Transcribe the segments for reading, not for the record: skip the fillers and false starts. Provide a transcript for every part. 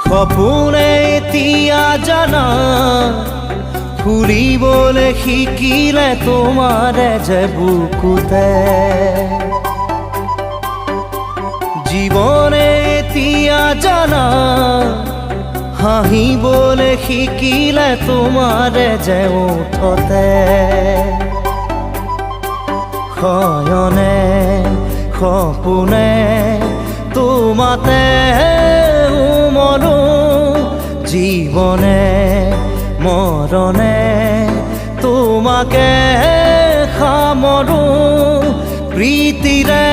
সপোনে এতিয়া জানা ফুৰিবলৈ শিকিলে তোমাৰে যে বুকুতে জীৱনে এতিয়া জানা হাঁহিবলৈ শিকিলে তোমাৰে যে ওঠতে শয়নে সপোনে তোমাতে মনো জীবনে মৰণে তোমাকে সামৰো প্ৰীতিৰে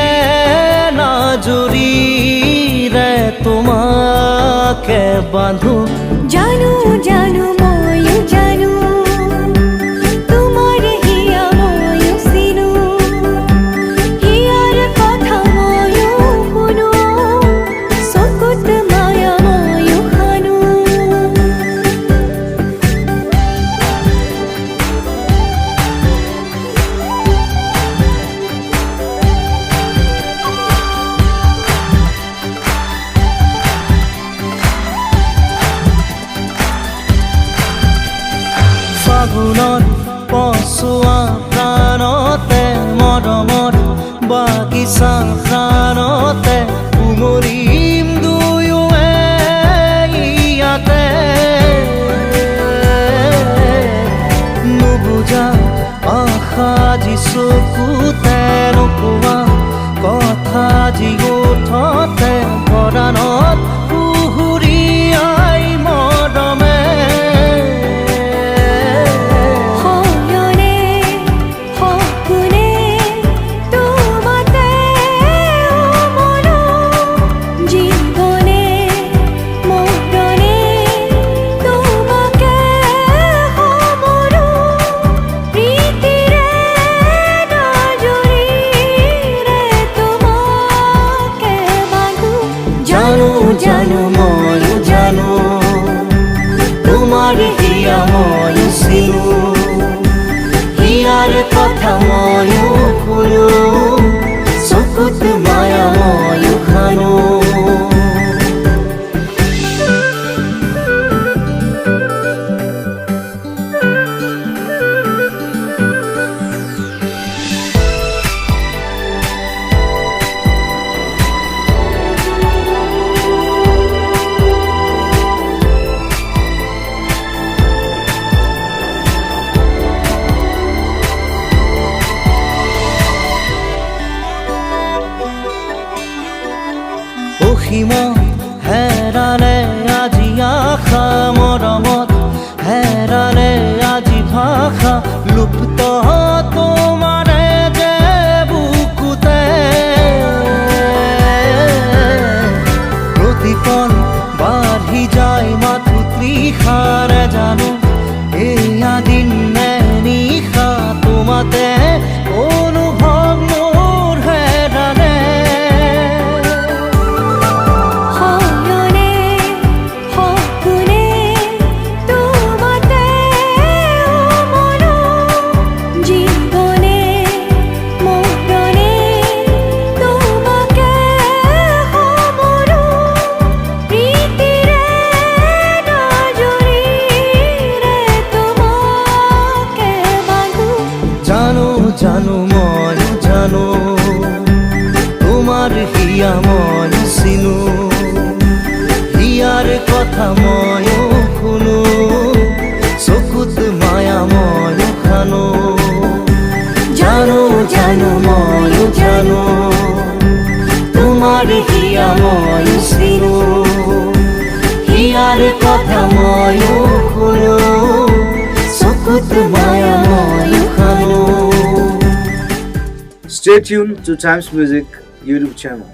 নাজুৰিৰে তোমাকে বান্ধো জানো জানো ময়ো জানো তোমাৰ হিয়া ময়ো চিনো হিয়াৰ কথা ময়ো শুনো চকুত মায়া ময়ো খানো ফাগুনত পচোৱা প্ৰাণতে মৰমত বাগিচা প্ৰাণতে উমলিম দুয়োৱে ইয়াতে নুবুজা আশা যি চকুতে নোকোৱা কথা যি ওঠতে পৰাণত পুহুৰীয়াই মৰমে জানো ময়ো জানো তোমাৰ হিয়া ময়ো চিনো হিয়াৰ কথা ময়ো শুনো চকুত মায়া ময়ো খানো অসীমত হেৰালে আজি আশা মৰমত হেৰালে আজি ভাষা লুপ্ত তোমাৰে যে বুকুতে প্ৰতিপল বাঢ়ি যায় মাথো তৃষাৰে জানো এয়া দিন নে নিশা তোমাতে অনুভৱ মোৰ হেৰালে জানো ময়ো জানো তোমাৰ হিয়া ময়ো চিনো হিয়াৰ কথা ময়ো শুনো চকুত মায়া ময়ো খানো জানো জানো ময়ো জানো তোমাৰ হিয়া ময়ো চিনো হিয়াৰ কথা ময়ো শুনো চকুত মায়া ময়ো খানো Stay tuned to Times Music YouTube channel.